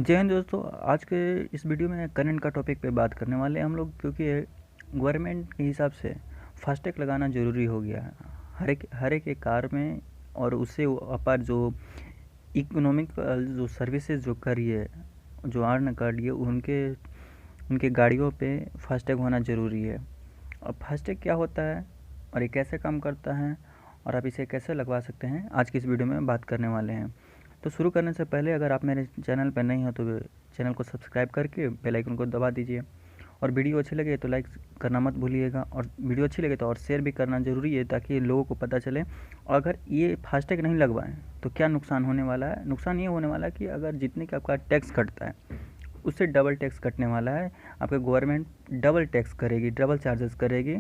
जय हिंद दोस्तों। आज के इस वीडियो में करंट का टॉपिक पे बात करने वाले हैं हम लोग, क्योंकि गवर्नमेंट के हिसाब से फास्टैग लगाना ज़रूरी हो गया है हर एक कार में। और उससे अपार जो इकोनॉमिक जो सर्विसेज जो कर रही है, जो अर्न कर रही है, उनके उनके गाड़ियों पे फास्टैग होना ज़रूरी है। और फास्टैग क्या होता है और ये कैसे काम करता है और आप इसे कैसे लगवा सकते हैं, आज की इस वीडियो में बात करने वाले हैं। तो शुरू करने से पहले अगर आप मेरे चैनल पर नहीं हो तो चैनल को सब्सक्राइब करके बेल आइकन को दबा दीजिए। और वीडियो अच्छी लगे तो लाइक करना मत भूलिएगा, और वीडियो अच्छी लगे तो और शेयर भी करना ज़रूरी है, ताकि लोगों को पता चले। और अगर ये फास्टैग नहीं लगवाएं तो क्या नुकसान होने वाला है। नुकसान ये होने वाला है कि अगर जितने का आपका टैक्स कटता है उससे डबल टैक्स कटने वाला है। आपका गवर्नमेंट डबल टैक्स करेगी, डबल चार्जेस करेगी।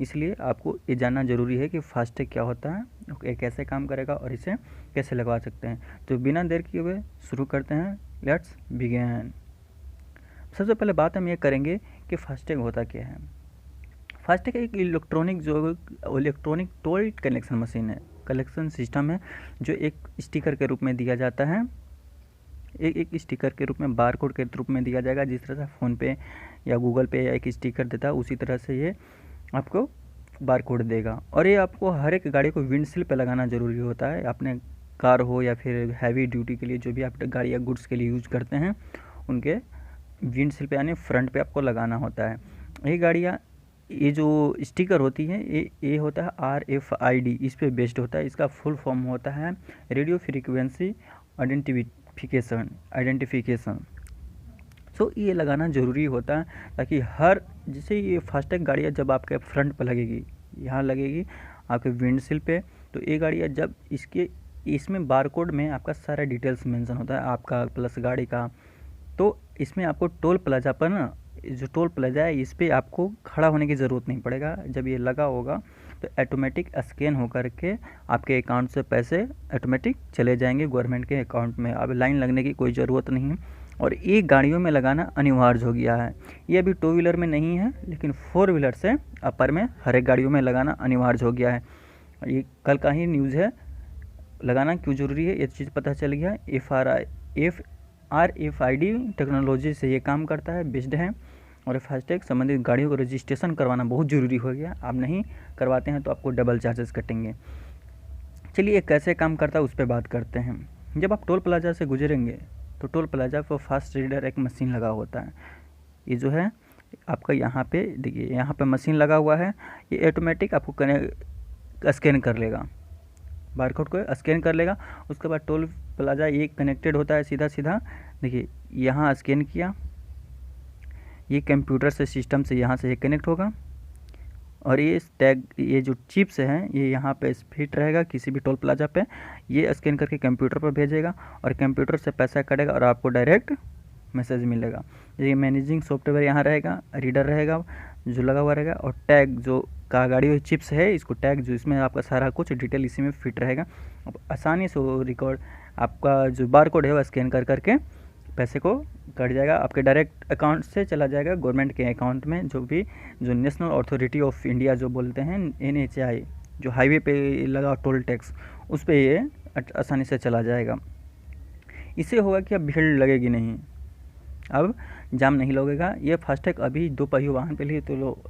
इसलिए आपको ये जानना ज़रूरी है कि फास्टैग क्या होता है, ये कैसे काम करेगा और इसे कैसे लगवा सकते हैं। तो बिना देर किए हुए शुरू करते हैं। Let's begin. सबसे पहले बात हम ये करेंगे कि फास्टैग होता क्या है। फास्टैग एक इलेक्ट्रॉनिक टोल कलेक्शन मशीन है, कलेक्शन सिस्टम है, जो एक स्टिकर के रूप में दिया जाता है। एक स्टिकर के रूप में, बारकोड के रूप में दिया जाएगा। जिस तरह से फ़ोन पे या गूगल पे एक स्टिकर देता है, उसी तरह से ये आपको बारकोड देगा। और ये आपको हर एक गाड़ी को विंडशील पे लगाना ज़रूरी होता है। अपने कार हो या फिर हैवी ड्यूटी के लिए जो भी आप गाड़ी या गुड्स के लिए यूज करते हैं, उनके विंडशील पे यानी फ्रंट पे आपको लगाना होता है। ये गाड़ियाँ, ये जो स्टिकर होती है, ये होता है RFID, इस पे बेस्ड होता है। इसका फुल फॉर्म होता है रेडियो फ्रीक्वेंसी आइडेंटिफिकेशन। सो ये लगाना ज़रूरी होता है, ताकि जैसे ये फास्टैग गाड़ियाँ जब आपके फ्रंट पर लगेगी, यहाँ लगेगी आपके विंडशील पे, तो ये गाड़ियाँ जब इसमें बारकोड में आपका सारा डिटेल्स मेंशन होता है, आपका प्लस गाड़ी का। तो इसमें आपको टोल प्लाजा पर ना, जो टोल प्लाजा है, इस पर आपको खड़ा होने की ज़रूरत नहीं पड़ेगा। जब ये लगा होगा तो ऑटोमेटिक स्कैन होकर के आपके अकाउंट से पैसे ऑटोमेटिक चले जाएंगे गवर्नमेंट के अकाउंट में। अब लाइन लगने की कोई ज़रूरत नहीं है। और ये गाड़ियों में लगाना अनिवार्य हो गया है। ये अभी 2 व्हीलर में नहीं है, लेकिन 4 व्हीलर से अपर में हर एक गाड़ियों में लगाना अनिवार्य हो गया है। ये कल का ही न्यूज़ है। लगाना क्यों ज़रूरी है ये चीज़ पता चल गया। RFID टेक्नोलॉजी से ये काम करता है, बेस्ड है। और फास्टैग संबंधित गाड़ियों को रजिस्ट्रेशन करवाना बहुत ज़रूरी हो गया। आप नहीं करवाते हैं तो आपको डबल चार्जेस कटेंगे। चलिए ये कैसे काम करता है उस पर बात करते हैं। जब आप टोल प्लाजा से गुजरेंगे तो टोल प्लाजा पर फास्ट रीडर एक मशीन लगा होता है। ये जो है आपका, यहाँ पे देखिए, यहाँ पे मशीन लगा हुआ है। ये ऑटोमेटिक आपको स्कैन कर लेगा, बारकोड को स्कैन कर लेगा। उसके बाद टोल प्लाजा ये कनेक्टेड होता है सीधा सीधा। देखिए यहाँ स्कैन किया, ये कंप्यूटर से, सिस्टम से यहाँ से ये कनेक्ट होगा। और ये टैग, ये जो चिप्स हैं, ये यहाँ पे फिट रहेगा किसी भी टोल प्लाजा पे। ये स्कैन करके कंप्यूटर पर भेजेगा और कंप्यूटर से पैसा कटेगा और आपको डायरेक्ट मैसेज मिलेगा। ये मैनेजिंग सॉफ्टवेयर यहाँ रहेगा, रीडर रहेगा जो लगा हुआ रहेगा, और टैग जो का गाड़ी चिप्स है, इसको टैग जो, इसमें आपका सारा कुछ डिटेल इसी में फिट रहेगा। अब आसानी से वो रिकॉर्ड, आपका जो बारकोड है वो स्कैन कर करके पैसे को कट जाएगा, आपके डायरेक्ट अकाउंट से चला जाएगा गवर्नमेंट के अकाउंट में। जो नेशनल अथॉरिटी ऑफ इंडिया जो बोलते हैं, NHAI, जो हाईवे पे लगा टोल टैक्स, उस पर ये आसानी से चला जाएगा। इससे होगा कि अब भीड़ लगेगी नहीं, अब जाम नहीं लगेगा। ये फास्टैग अभी 2 पहियों वाहन के लिए तो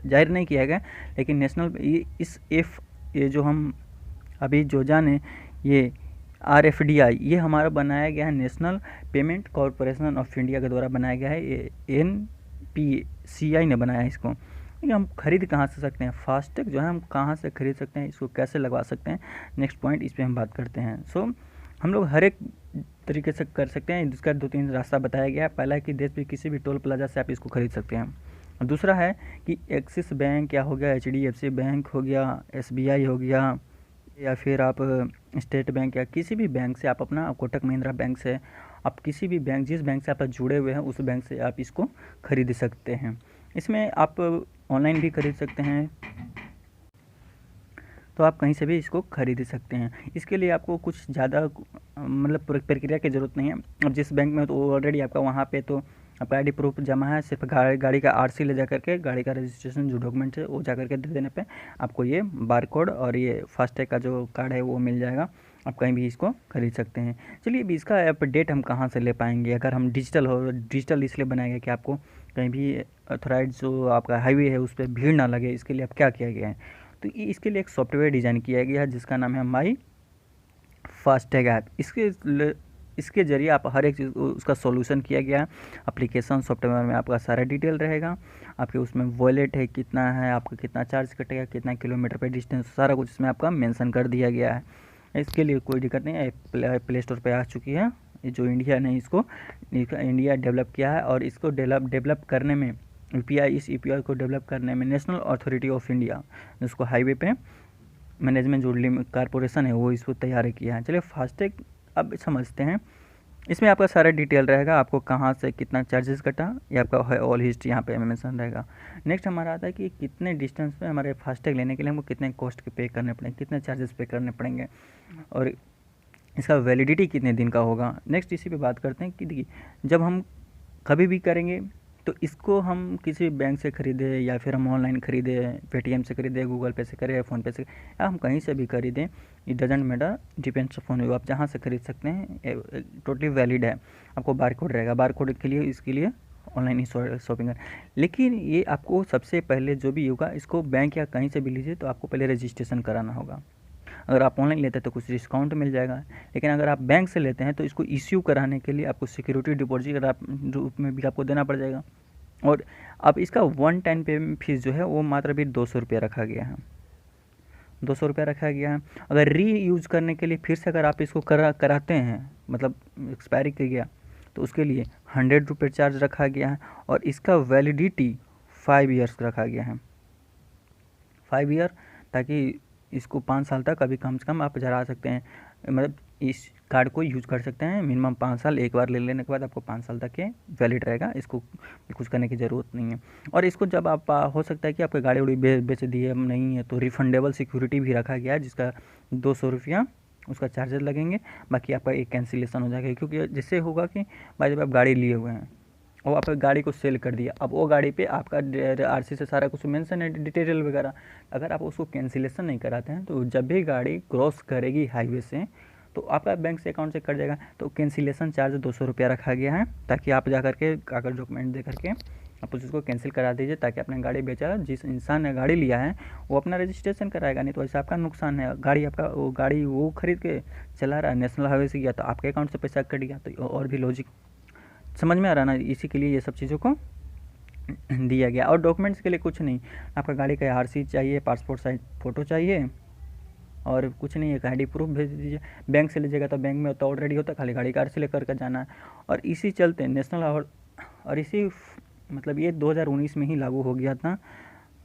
जाहिर नहीं किया गया, लेकिन नेशनल ये जो हम अभी जो जाने, ये RFDI, ये हमारा बनाया गया है, national payment corporation of India के द्वारा बनाया गया है। ये NPCI ने बनाया है इसको। लेकिन हम खरीद कहाँ से सकते हैं फास्टैग जो है, हम कहाँ से खरीद सकते हैं, इसको कैसे लगवा सकते हैं, नेक्स्ट पॉइंट इस पर हम बात करते हैं। हम लोग हर एक तरीके से कर सकते हैं। इसका 2-3 रास्ता बताया गया है। पहला है कि देश में किसी भी टोल प्लाजा से आप इसको खरीद सकते हैं। दूसरा है कि एक्सिस बैंक या हो गया, HDFC बैंक हो गया, SBI हो गया, या फिर आप स्टेट बैंक या किसी भी बैंक से आप अपना, कोटक महिंद्रा बैंक से, आप किसी भी बैंक, जिस बैंक से आप जुड़े हुए हैं उस बैंक से आप इसको खरीद सकते हैं। इसमें आप ऑनलाइन भी खरीद सकते हैं, तो आप कहीं से भी इसको खरीद सकते हैं। इसके लिए आपको कुछ ज़्यादा मतलब प्रक्रिया की ज़रूरत नहीं है। अब जिस बैंक में तो ऑलरेडी आपका वहाँ पे तो आपका ID प्रूफ जमा है, सिर्फ गाड़ी का RC ले जा करके, गाड़ी का रजिस्ट्रेशन जो डॉक्यूमेंट है वो जा करके दे देने पे आपको ये बारकोड और ये फास्टैग का जो कार्ड है वो मिल जाएगा। आप कहीं भी इसको खरीद सकते हैं। चलिए अभी इसका अपडेट हम कहाँ से ले पाएंगे, अगर हम डिजिटल इसलिए बनाएंगे कि आपको कहीं भी ऑथराइज जो आपका हाईवे है उस पर भीड़ ना लगे, इसके लिए अब क्या किया गया है, तो इसके लिए एक सॉफ्टवेयर डिज़ाइन किया गया है जिसका नाम है माई फास्टैग ऐप। इसके ज़रिए आप हर एक चीज़ उसका सॉल्यूशन किया गया है। एप्लीकेशन सॉफ्टवेयर में आपका सारा डिटेल रहेगा, आपके उसमें वॉलेट है कितना है, आपका कितना चार्ज कटेगा, कितना किलोमीटर पे डिस्टेंस, सारा कुछ इसमें आपका मेंशन कर दिया गया है। इसके लिए कोई दिक्कत नहीं है, प्ले स्टोर पे आ चुकी है। ये जो इंडिया ने इसको इंडिया डेवलप किया है, और इसको डेवलप करने में इस यूपीआई को डेवलप करने में नेशनल अथॉरिटी ऑफ इंडिया, जिसको हाईवे पे मैनेजमेंट जो कॉरपोरेशन है वो इसको तैयार किया है। चलिए फास्टैग अब समझते हैं। इसमें आपका सारा डिटेल रहेगा, आपको कहाँ से कितना चार्जेस कटा, ये आपका ऑल हिस्ट्री यहाँ पे मेंशन रहेगा। नेक्स्ट हमारा आता है कि कितने डिस्टेंस पे हमारे फास्टैग लेने के लिए हमको कितने कॉस्ट पे करने पड़ेंगे, कितने चार्जेस पे करने पड़ेंगे, और इसका वैलिडिटी कितने दिन का होगा। नेक्स्ट इसी पे बात करते हैं कि देखिए जब हम कभी भी करेंगे तो इसको हम किसी बैंक से ख़रीदें या फिर हम ऑनलाइन ख़रीदें, पेटीएम से ख़रीदें, गूगल पे से करें, फ़ोनपे से, या हम कहीं से भी ख़रीदें, it doesn't matter, depends upon you, आप जहाँ से ख़रीद सकते हैं, टोटली वैलिड है। आपको बारकोड रहेगा, बारकोड के लिए इसके लिए ऑनलाइन ही शॉपिंग है। लेकिन ये आपको सबसे पहले जो भी होगा, इसको बैंक या कहीं से भी लीजिए तो आपको पहले रजिस्ट्रेशन कराना होगा। अगर आप ऑनलाइन लेते हैं तो कुछ डिस्काउंट मिल जाएगा, लेकिन अगर आप बैंक से लेते हैं तो इसको इश्यू कराने के लिए आपको सिक्योरिटी डिपॉजिट रूप में भी आपको देना पड़ जाएगा। और अब इसका वन टाइम पे फीस जो है वो मात्र भी 200 रुपया रखा गया है, 200 रुपया रखा गया है। अगर री यूज़ करने के लिए फिर से अगर आप इसको कराते हैं, मतलब एक्सपायरी कर गया, तो उसके लिए 100 रुपये चार्ज रखा गया है, और इसका वैलिडिटी 5 ईयर्स रखा गया है, 5 ईयर, ताकि इसको 5 साल तक अभी कम से कम आप चला सकते हैं, मतलब इस कार्ड को यूज़ कर सकते हैं मिनिमम 5 साल, एक बार ले लेने के बाद आपको 5 साल तक के वैलिड रहेगा, इसको कुछ करने की ज़रूरत नहीं है। और इसको जब आप हो सकता है कि आपकी गाड़ी उड़ी बेच दी है, नहीं है तो रिफंडेबल सिक्योरिटी भी रखा गया है, जिसका 200 रुपया उसका चार्जेस लगेंगे, बाकी आपका एक कैंसिलेशन हो जाएगा। क्योंकि जिससे होगा कि भाई जब आप गाड़ी लिए हुए हैं और आप गाड़ी को सेल कर दिया, अब वो गाड़ी पे आपका आरसी से सारा कुछ मेंशन है, डिटेल वगैरह, अगर आप उसको कैंसिलेशन नहीं कराते हैं तो जब भी गाड़ी क्रॉस करेगी हाईवे से तो आपका बैंक से अकाउंट से कट जाएगा। तो कैंसिलेशन चार्ज 200 रुपया रखा गया है, ताकि आप जा करके कागज डॉक्यूमेंट दे करके आप उसको कैंसिल करा दीजिए, ताकि अपने गाड़ी बेचा, जिस इंसान ने गाड़ी लिया है वो अपना रजिस्ट्रेशन कराएगा, नहीं तो ऐसा आपका नुकसान है। गाड़ी वो खरीद के चला रहा है, नेशनल हाईवे से गया तो आपके अकाउंट से पैसा कट गया, तो और भी लॉजिक समझ में आ रहा ना। इसी के लिए ये सब चीज़ों को दिया गया। और डॉक्यूमेंट्स के लिए कुछ नहीं, आपका गाड़ी का आरसी चाहिए, पासपोर्ट साइज फ़ोटो चाहिए, और कुछ नहीं, एक आईडी प्रूफ भेज दीजिए। बैंक से लीजिएगा तो बैंक में तो ऑलरेडी होता है, खाली गाड़ी का आरसी लेकर के जाना है। और इसी चलते नेशनल और इसी मतलब ये 2019 में ही लागू हो गया था,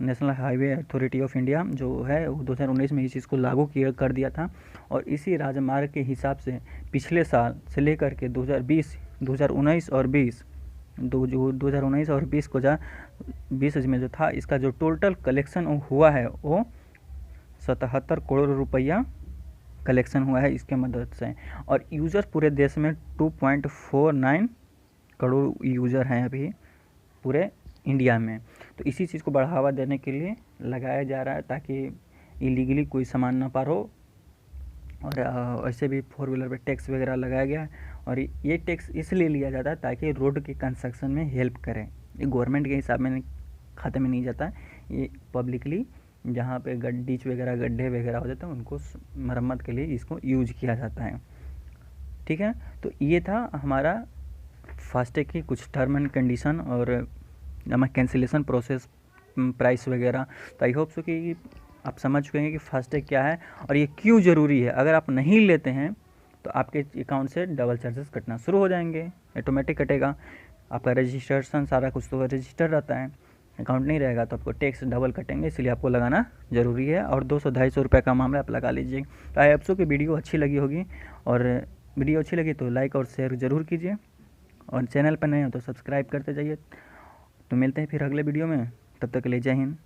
national highway authority of India जो है वो 2019 में इस चीज़ को लागू कर दिया था। और इसी राजमार्ग के हिसाब से पिछले साल से लेकर के 2019 और 2019 और 20 को 20 में जो था, इसका जो टोटल कलेक्शन हुआ है वो 77 करोड़ रुपया कलेक्शन हुआ है इसके मदद से। और यूज़र पूरे देश में 2.49 करोड़ यूज़र हैं अभी पूरे इंडिया में। तो इसी चीज़ को बढ़ावा देने के लिए लगाया जा रहा है, ताकि इलीगली कोई सामान ना पार हो। और ऐसे भी 4 व्हीलर पे टैक्स वगैरह लगाया गया है, और ये टैक्स इसलिए लिया जाता है ताकि रोड के कंस्ट्रक्शन में हेल्प करें। ये गवर्नमेंट के हिसाब में खाते में नहीं जाता है, ये पब्लिकली जहाँ पे डिच वगैरह गड्ढे वगैरह हो जाते हैं उनको मरम्मत के लिए इसको यूज किया जाता है। ठीक है, तो ये था हमारा फास्टैग की कुछ टर्म एंड कंडीशन और हमारा कैंसिलेशन प्रोसेस, प्राइस वगैरह। तो आई होप सो कि आप समझ चुके हैं कि फास्टैग क्या है और ये क्यों ज़रूरी है। अगर आप नहीं लेते हैं तो आपके अकाउंट से डबल चार्जेस कटना शुरू हो जाएंगे, ऑटोमेटिक कटेगा। आपका रजिस्ट्रेशन सारा कुछ तो रजिस्टर रहता है, अकाउंट नहीं रहेगा तो आपको टैक्स डबल कटेंगे, इसलिए आपको लगाना ज़रूरी है। और 200-250 रुपये का मामला आप लगा लीजिए। तो आई होप सो कि वीडियो अच्छी लगी होगी, और वीडियो अच्छी लगी तो लाइक और शेयर ज़रूर कीजिए, और चैनल पर नए हो तो सब्सक्राइब करते जाइए। तो मिलते हैं फिर अगले वीडियो में, तब तक के लिए जय हिंद।